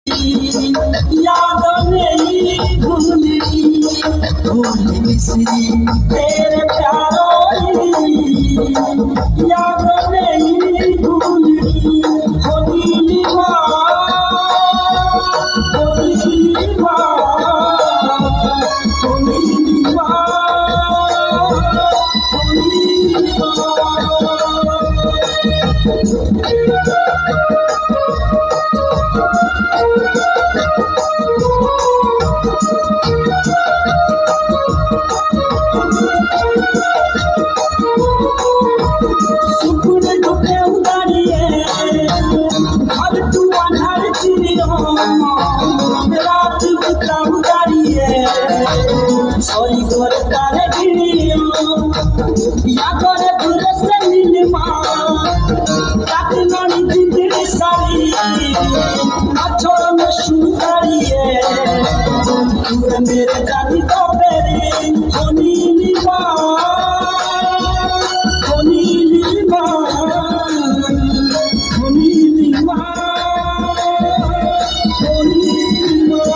याद नहीं भूली भूली मिश्री तेरे प्यारों याद नहीं भूली Holi Soy corta de guiño, ya con el duro se minima, ताकि नानी जिंदगी सारी, अच्छों में शुकारी है, तू मेरे जानी तो मेरी, होनी निभा, होनी निभा, होनी निभा, होनी निभा।